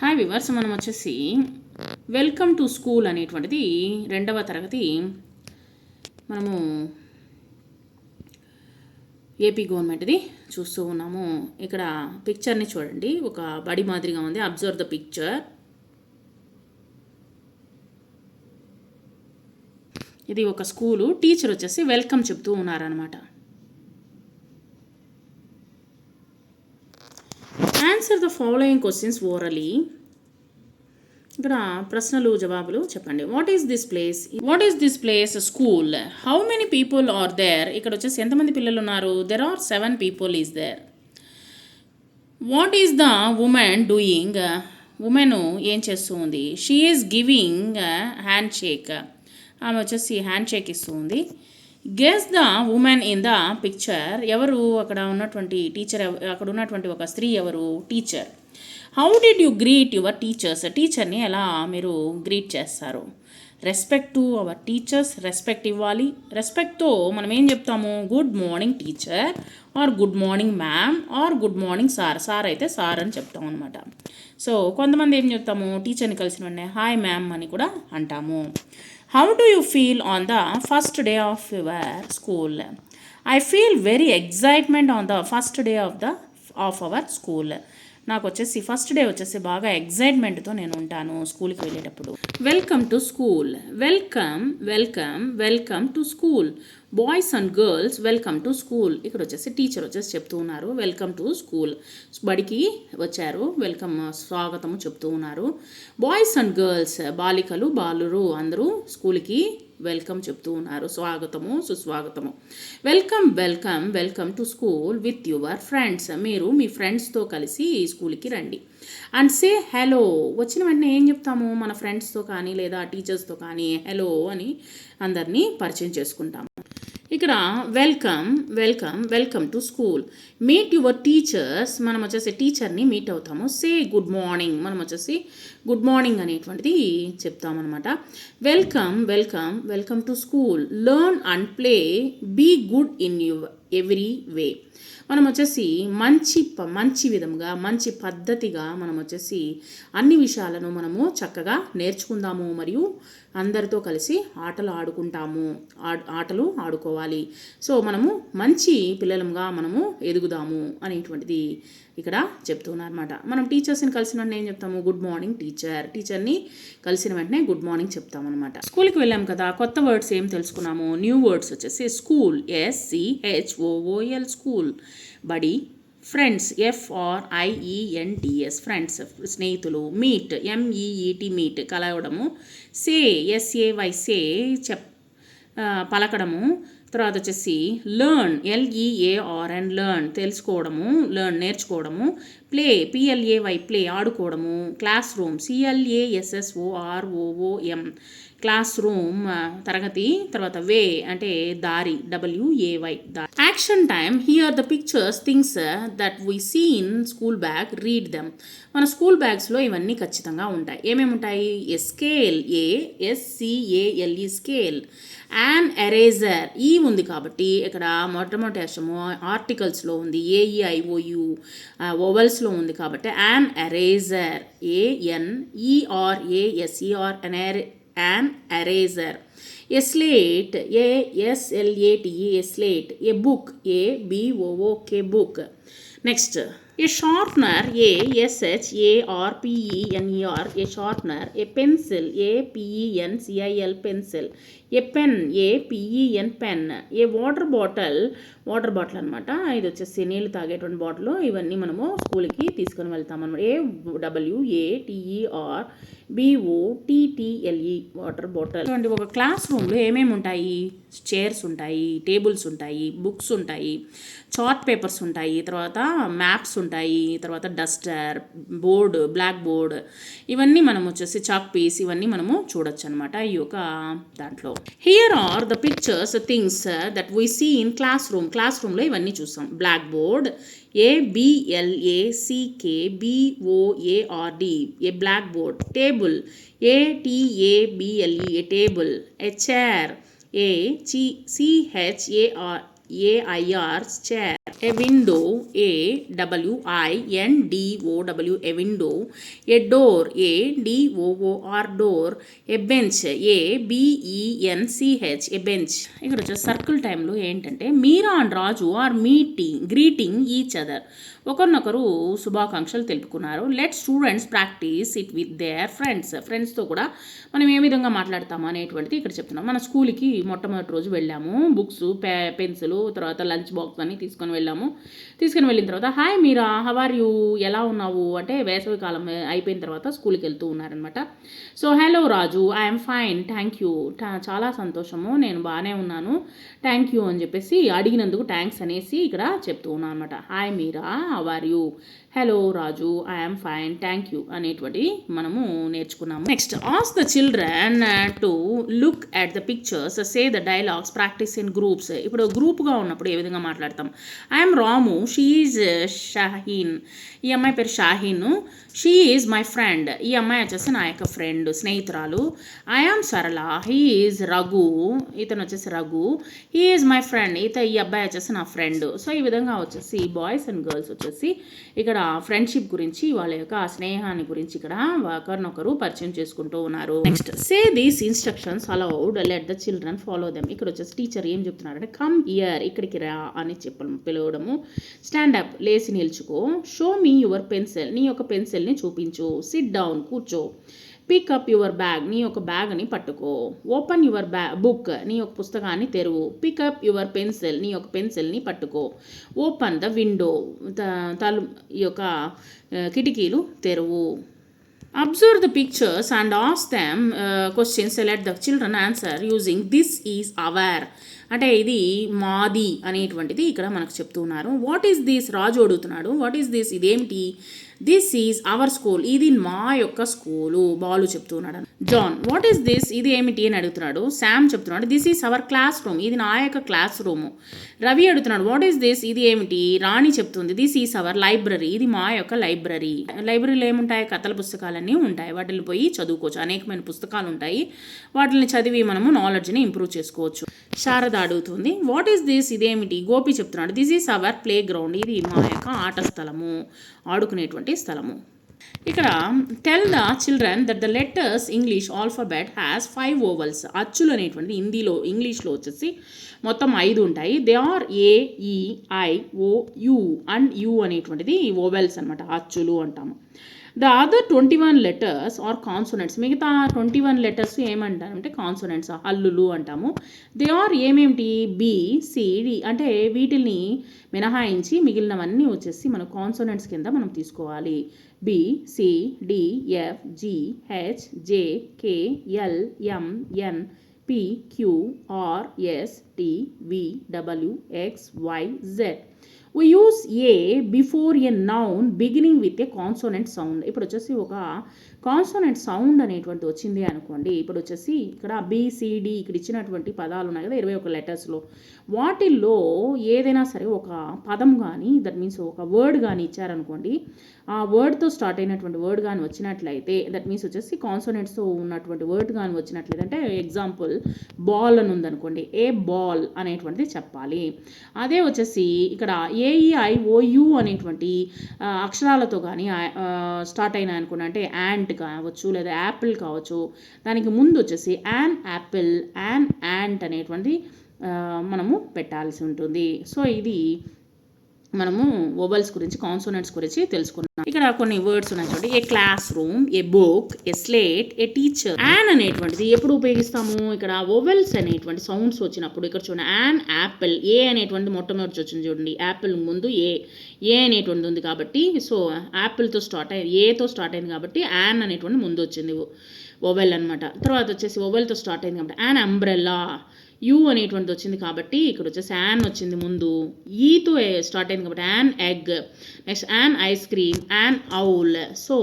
Hi viewers, మనం వచ్చేసి welcome to school అనేటువంటిది 2వ తరగతి మనము ఏపీ గవర్నమెంట్ది చూస్తూ ఉన్నాము. ఇక్కడ పిక్చర్ని చూడండి, ఒక బడి మాదిరిగా ఉంది. Observe the picture. ఇది ఒక స్కూలు. టీచర్ వచ్చేసి వెల్కమ్ చెప్తూ ఉన్నారనమాట. Answer the following questions orally. ఇక్కడ ప్రశ్నలు జవాబులు చెప్పండి. What is this place school? How many people are there? ఇక్కడ వచ్చేసి ఎంతమంది పిల్లలు ఉన్నారు? There are 7 people is there. What is the women doing? Women ఏం చేస్తూ ఉంది? She is giving hand shake. ఆమె వచ్చేసి హ్యాండ్ షేక్ ఇస్తూ ఉంది. Guess the women in the picture. ఎవరు అక్కడ ఉన్నటువంటి టీచర్? అక్కడ ఉన్నటువంటి ఒక స్త్రీ ఎవరు? Teacher. How did you greet your teachers? టీచర్ని ఎలా మీరు గ్రీట్ చేస్తారు? Respect to our teachers. Respect ఇవ్వాలి. రెస్పెక్ట్తో మనం ఏం చెప్తాము? Good morning teacher, or good morning ma'am, or good morning sir. Sir అయితే సార్ అని చెప్తాం అనమాట. సో కొంతమంది ఏం చెప్తాము? టీచర్ని కలిసిన వెంటనే హాయ్ మ్యామ్ అని కూడా అంటాము. How do you feel on the first day of your school? I feel very excitement on the first day of our school. నాకు వచ్చేసి ఫస్ట్ డే వచ్చేసి బాగా ఎగ్జైట్మెంట్తో నేను ఉంటాను స్కూల్కి వెళ్ళేటప్పుడు. Welcome to school. Welcome to school. Boys and girls welcome to school. ఇక్కడ వచ్చేసి టీచర్ వచ్చేసి చెప్తూ ఉన్నారు వెల్కమ్ టు స్కూల్. బడికి వచ్చారు, వెల్కమ్ స్వాగతము చెప్తూ ఉన్నారు. బాయ్స్ అండ్ గర్ల్స్ బాలికలు బాలురు అందరూ స్కూల్కి వెల్కమ్ చెప్తూ ఉన్నారు. స్వాగతము సుస్వాగతము. Welcome to school with your friends. మీరు మీ ఫ్రెండ్స్తో కలిసి స్కూల్కి రండి. And say hello. వచ్చిన వెంటనే ఏం చెప్తాము? మన ఫ్రెండ్స్తో కానీ లేదా టీచర్స్తో కానీ హలో అని అందరినీ పరిచయం చేసుకుంటాము. ఇక్కడ welcome to school. Meet your teachers. మనం వచ్చేసి టీచర్ని మీట్ అవుతాము. Say good morning. మనం వచ్చేసి గుడ్ మార్నింగ్ అనేటువంటిది చెప్తామన్నమాట. Welcome to school. Learn and play. Be good in every way. మనం వచ్చేసి మంచి విధంగా మంచి పద్ధతిగా మనం వచ్చేసి అన్ని విషయాలను మనము చక్కగా నేర్చుకుందాము మరియు అందరితో కలిసి ఆటలు ఆడుకుంటాము. ఆటలు ఆడుకోవాలి. సో మనము మంచి పిల్లలంగా మనము ఎదుగుదాము అనేటువంటిది ఇక్కడ చెప్తున్నారు అనమాట. మనం టీచర్స్ని కలిసిన వెంటనే ఏం చెప్తాము? Good morning teacher. టీచర్ని కలిసిన వెంటనే గుడ్ మార్నింగ్ చెప్తామన్నమాట. స్కూల్కి వెళ్ళాం కదా, కొత్త వర్డ్స్ ఏం తెలుసుకున్నాము? న్యూ వర్డ్స్ వచ్చేసి స్కూల్, SCHOOL స్కూల్. బడి, ఫ్రెండ్స్, FRIENDS ఫ్రెండ్స్ స్నేహితులు. మీట్, MEET మీట్ కలవడము. SAY సే పలకడము. తర్వాత వచ్చేసి లెర్న్, LEARN లెర్న్ తెలుసుకోవడము, లెర్న్ నేర్చుకోవడము. ప్లే, PLAY ప్లే ఆడుకోవడము. Classroom, CLASSOROOM classroom తరగతి. తర్వాత వే అంటే దారి, WAY దారి. Action time. Here the pictures things that we see in school bag, read them. మన స్కూల్ బ్యాగ్స్లో ఇవన్నీ ఖచ్చితంగా ఉంటాయి. ఏమేమి ఉంటాయి? Scale, ASCALE scale. An eraser, ఈ ఉంది కాబట్టి ఇక్కడ మొట్టమొదటి అక్షరము ఆర్టికల్స్లో ఉంది. AEIOU ఓవల్స్లో ఉంది కాబట్టి an eraser, ANERASER an eraser. A slate, ASLATE slate. A book, ABOOK book. Next, a sharpener, ASHARPENER a sharpener. A pencil, APENCIL pencil. A pen, APEN pen. A water bottle అనమాట. ఇది వచ్చేసి నీళ్ళు తాగేటువంటి bottle. ఇవన్నీ మనము స్కూల్కి తీసుకొని వెళ్తాం అనమాట. AWATERBOTTLE water bottle. చూడండి, ఒక క్లాస్ రూమ్లో ఏమేమి ఉంటాయి? చైర్స్ ఉంటాయి, టేబుల్స్ ఉంటాయి, బుక్స్ ఉంటాయి, చార్ట్ పేపర్స్ ఉంటాయి, తర్వాత మ్యాప్స్ ఉంటాయి, తర్వాత డస్టర్, బోర్డు, బ్లాక్ బోర్డ్, ఇవన్నీ మనం వచ్చేసి చాక్ పీస్, ఇవన్నీ మనము చూడొచ్చు అనమాట ఈ యొక్క దాంట్లో. Here are the pictures things that we see in classroom. Class రూమ్లో ఇవన్నీ చూస్తాం. Blackboard, ABLACKBOARD a blackboard. Table, ATABLE a table. A chair, CHAIR AIR, chair. A window, AWINDOW, a window. A door, ADOOR, door. A bench, ABENCH, a bench. ఇక్కడ వచ్చే circle టైంలో ఏంటంటే Meera and Raju are greeting each other. ఒకరినొకరు శుభాకాంక్షలు తెలుపుకున్నారు. Let students practise it with their ఫ్రెండ్స్తో కూడా మనం ఏ విధంగా మాట్లాడతాము అనేటువంటిది ఇక్కడ చెప్తున్నాం. మన స్కూల్కి మొట్టమొదటి రోజు వెళ్ళాము. బుక్స్, పెన్సిల్, తర్వాత లంచ్ బాక్స్ అని తీసుకొని వెళ్ళాము. తీసుకొని వెళ్ళిన తర్వాత hi Meera, how are you, ఎలా ఉన్నావు అంటే వేసవి కాలం అయిపోయిన తర్వాత స్కూల్కి వెళ్తూ ఉన్నారనమాట. So hello Raju, I'm fine thank you, చాలా సంతోషము, నేను బాగానే ఉన్నాను, థ్యాంక్ యూ అని చెప్పేసి అడిగినందుకు థ్యాంక్స్ అనేసి ఇక్కడ చెప్తూ ఉన్నాను అనమాట. Hi Meera, how are you, hello Raju, I'm fine thank you అనేటువంటి మనము నేర్చుకున్నాము. Next, ask the children to look at the pictures, say the dialogues, practice in groups. ఇప్పుడు గ్రూప్గా ఉన్నప్పుడు ఏ విధంగా మాట్లాడతాం? I'm Ramu, she is Shaheen, ఈ అమ్మాయి పేరు Shaheen. She is my friend, ఈ అమ్మాయి వచ్చేసి నా యొక్క ఫ్రెండ్, స్నేహితురాలు. ఐఆమ్ సరళ, హీ ఈజ్ రఘు, ఇతను వచ్చేసి Raghu. He is my friend, ఈ అబ్బాయి వచ్చేసి నా ఫ్రెండ్. సో ఈ విధంగా వచ్చేసి బాయ్స్ అండ్ గర్ల్స్ వచ్చేసి ఇక్కడ ఫ్రెండ్షిప్ గురించి, వాళ్ళ యొక్క స్నేహాన్ని గురించి ఇక్కడ ఒకరినొకరు పరిచయం చేసుకుంటూ ఉన్నారు. Next, say these instructions allowed, let the children follow them. ఇక్కడ వచ్చేసి టీచర్ ఏం చెప్తున్నారంటే కమ్ హియర్, ఇక్కడికి రా అని పిలవడము. స్టాండ్ అప్, లేచి నిల్చుకో. షో మీ యువర్ పెన్సిల్, నీ యొక్క పెన్సిల్ని చూపించు. సిట్ డౌన్, కూర్చో. పిక్ అప్ యువర్ బ్యాగ్, నీ యొక్క బ్యాగ్ని పట్టుకో. ఓపెన్ యువర్ బుక్, నీ యొక్క పుస్తకాన్ని తెరువు. పిక్ అప్ యువర్ పెన్సిల్, నీ యొక్క పెన్సిల్ని పట్టుకో. ఓపెన్ ద విండో, ఈ యొక్క కిటికీలు తెరువు. Observe the pictures and ask them questions, let the children answer using this is hour, అంటే ఇది మాది అనేటువంటిది ఇక్కడ మనకు చెప్తున్నారు. వాట్ ఈస్ దిస్, రాజు అడుగుతున్నాడు. వాట్ ఈస్ దిస్, ఇదేమిటి? దిస్ ఈజ్ అవర్ స్కూల్, ఇది మా యొక్క స్కూలు, బాలు చెప్తున్నాడు. జాన్, వాట్ ఈస్ దిస్, ఇది ఏమిటి అని అడుగుతున్నాడు. శామ్ చెప్తున్నాడు this is hour class room, ఇది నా యొక్క క్లాస్ రూము. రవి అడుగుతున్నాడు వాట్ ఈస్ దిస్, ఇది ఏమిటి? రాణి చెప్తుంది దిస్ ఈజ్ అవర్ లైబ్రరీ, ఇది మా యొక్క లైబ్రరీ. లైబ్రరీలో ఏముంటాయి? కథల పుస్తకాలన్నీ ఉంటాయి, వాటిని పోయి చదువుకోవచ్చు. అనేకమైన పుస్తకాలు ఉంటాయి, వాటిని చదివి మనము నాలెడ్జ్ని ఇంప్రూవ్ చేసుకోవచ్చు. శారద అడుగుతుంది వాట్ ఈస్ దిస్, ఇదేమిటి? గోపి చెప్తున్నాడు this is our playground, ఇది మా యొక్క ఆట స్థలము, ఆడుకునేటువంటి స్థలము. ఇక్కడ tell the children that the letters English alphabet has 5 vowels. అచ్చులు అనేటువంటి ఇంగ్లీష్లో వచ్చేసి మొత్తం 5 ఉంటాయి. They are AEIOU and U అనేటువంటిది ఓవెల్స్ అనమాట, అచ్చులు అంటాము. The other 21 letters are consonants, మిగతా 21 లెటర్స్ ఏమంటారంటే కాన్సోనెంట్స్, హల్లులు అంటాము. They are ఏమేమిటి? BCD, అంటే వీటిని మినహాయించి మిగిలినవన్నీ వచ్చేసి మన కాన్సోనెంట్స్ కింద మనం తీసుకోవాలి. BCDFGHJKLMNPQRSTVWXYZ. We use A before a noun beginning with a consonant sound. ఇప్పుడు వచ్చేసి ఒక కాన్సోనెంట్ సౌండ్ అనేటువంటి వచ్చింది అనుకోండి. ఇప్పుడు వచ్చేసి ఇక్కడ BCD ఇక్కడ ఇచ్చినటువంటి పదాలు ఉన్నాయి కదా 21 లెటర్స్లో, వాటిల్లో ఏదైనా సరే ఒక పదం కానీ దట్ మీన్స్ ఒక వర్డ్ కానీ ఇచ్చారనుకోండి, ఆ వర్డ్తో స్టార్ట్ అయినటువంటి వర్డ్ కానీ వచ్చినట్లయితే దట్ మీన్స్ వచ్చేసి కాన్సోనెంట్స్తో ఉన్నటువంటి వర్డ్ కానీ వచ్చినట్లయితే, అంటే ఎగ్జాంపుల్ బాల్ అని ఉందనుకోండి, ఏ బాల్ అనేటువంటిది చెప్పాలి. అదే వచ్చేసి ఇక్కడ AEIOU అనేటువంటి అక్షరాలతో కానీ స్టార్ట్ అయినా అనుకోండి, అంటే యాంట్ కావచ్చు లేదా యాపిల్ కావచ్చు, దానికి ముందు వచ్చేసి యాన్ యాపిల్, యాన్ యాంట్ అనేటువంటి మనము పెట్టాల్సి ఉంటుంది. సో ఇది మనము వొవెల్స్ గురించి, కాన్సోనెంట్స్ గురించి తెలుసుకున్నాం. ఇక్కడ కొన్ని వర్డ్స్ ఉన్నాయి చూడండి. A classroom, a book, a slate, a teacher. An అనేటువంటిది ఎప్పుడు ఉపయోగిస్తాము? ఇక్కడ వొవెల్స్ అనేటువంటి సౌండ్స్ వచ్చినప్పుడు. ఇక్కడ చూడండి యాన్ యాపిల్, ఏ అనేటువంటిది మొట్టమొదటి వచ్చింది చూడండి, యాపిల్ ముందు ఏ అనేటువంటిది ఉంది కాబట్టి, సో యాపిల్తో స్టార్ట్ అయ్యింది, ఏతో స్టార్ట్ అయింది కాబట్టి యాన్ అనేటువంటి ముందు వచ్చింది వొవెల్ అనమాట. తర్వాత వచ్చేసి వొవెల్తో స్టార్ట్ అయింది కాబట్టి యాన్ అంబ్రెల్లా, యూ అనేటువంటిది వచ్చింది కాబట్టి ఇక్కడ వచ్చేసి యాన్ వచ్చింది ముందు. ఈతో స్టార్ట్ అయింది కాబట్టి an egg. Next an ice cream, an owl. So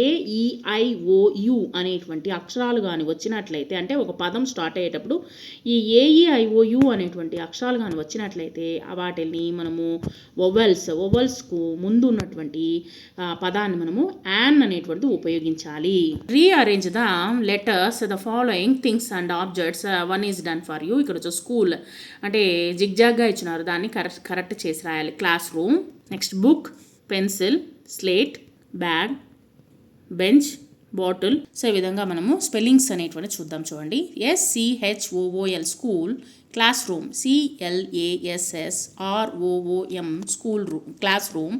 AEIOU అనేటువంటి అక్షరాలు కానీ వచ్చినట్లయితే, అంటే ఒక పదం స్టార్ట్ అయ్యేటప్పుడు ఈ AEIOU అనేటువంటి అక్షరాలు కానీ వచ్చినట్లయితే వాటిని మనము వొవెల్స్కు ముందు ఉన్నటువంటి పదాన్ని మనము యాన్ అనేటువంటిది ఉపయోగించాలి. Rearrange the letters the following things and objects. One is done for you. Telugu. ఇక్కడ వచ్చి స్కూల్ అంటే జిగ్జాగ్గా ఇచ్చినారు, దాన్ని కరెక్ట్ చేసి రాయాలి. Classroom. Next book, pencil, slate, bag, bench, bottle. So ఈ విధంగా మనము స్పెల్లింగ్స్ అనేటువంటి చూద్దాం. చూడండి. SCHOOL school, classroom, CLASSROOM school room, classroom.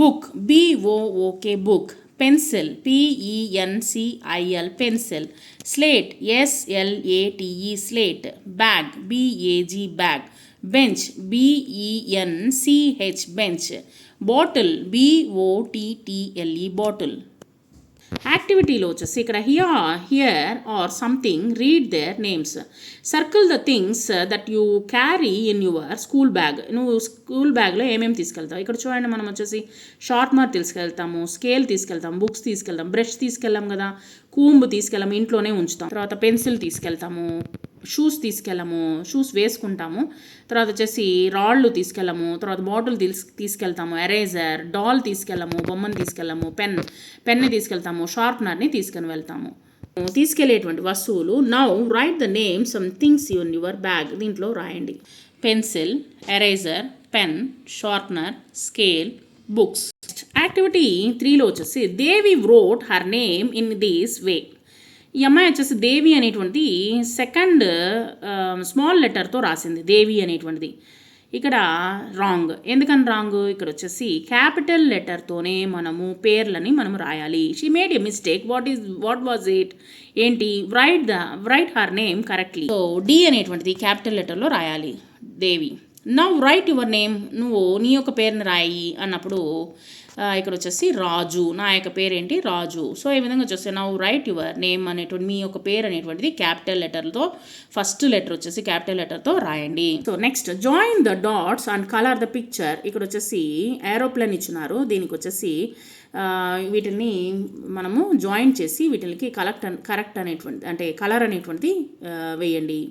Book, BOOK book. Pencil, PENCIL pencil. Slate, SLATE slate. Bag, BAG bag. Bench, BENCH bench. Bottle, BOTTLE bottle. యాక్టివిటీలో వచ్చేసి ఇక్కడ here are something, read their names. Circle the things that you carry in your school bag. నువ్వు school బ్యాగ్లో ఏమేమి తీసుకెళ్తావు? ఇక్కడ చూడండి, మనం వచ్చేసి షార్ప్నర్ తీసుకెళ్తాము, స్కేల్ తీసుకెళ్తాము, బుక్స్ తీసుకెళ్తాం, బ్రష్ తీసుకెళ్ళాం కదా, కూంబ్ తీసుకెళ్ళాము, ఇంట్లోనే ఉంచుతాం. తర్వాత పెన్సిల్ తీసుకెళ్తాము, షూస్ తీసుకెళ్ళాము, షూస్ వేసుకుంటాము. తర్వాత వచ్చేసి రాళ్ళు తీసుకెళ్ళాము, తర్వాత బాటిల్ తీసుకెళ్తాము, ఎరేజర్, డాల్ తీసుకెళ్ళాము, బొమ్మను తీసుకెళ్ళాము, పెన్ని తీసుకెళ్తాము, షార్ప్నర్ని తీసుకొని వెళ్తాము. తీసుకెళ్లేటువంటి వస్తువులు. Now write the name some things in your bag. దీంట్లో రాయండి. Pencil, eraser, pen, sharpener, scale, books. Activity 3లో వచ్చేసి Devi wrote her name in this way. ఈ అమ్మాయి వచ్చేసి దేవి అనేటువంటిది సెకండ్ స్మాల్ లెటర్తో రాసింది, దేవి అనేటువంటిది. ఇక్కడ రాంగ్. ఎందుకని రాంగ్? ఇక్కడ వచ్చేసి క్యాపిటల్ లెటర్తోనే మనము పేర్లని మనం రాయాలి. She made a mistake. What was it? ఏంటి? Write her name correctly. So D అనేటువంటిది క్యాపిటల్ లెటర్లో రాయాలి, Devi. Now write your name. నువ్వు నీ యొక్క పేరుని రాయి అన్నప్పుడు ఇక్కడ వచ్చేసి రాజు. నా యొక్క పేరేంటి? రాజు. సో ఈ విధంగా వచ్చేసి నవ్ రైట్ యువర్ నేమ్ అనేటువంటి, మీ యొక్క పేరు అనేటువంటిది క్యాపిటల్ లెటర్తో, ఫస్ట్ లెటర్ వచ్చేసి క్యాపిటల్ లెటర్తో రాయండి. So next join the dots and colour the picture. ఇక్కడ వచ్చేసి ఏరోప్లేన్ ఇచ్చినారు, దీనికి వచ్చేసి వీటిని మనము జాయిన్ చేసి వీటికి కరెక్ట్ అనేటువంటి అంటే కలర్ అనేటువంటిది వేయండి.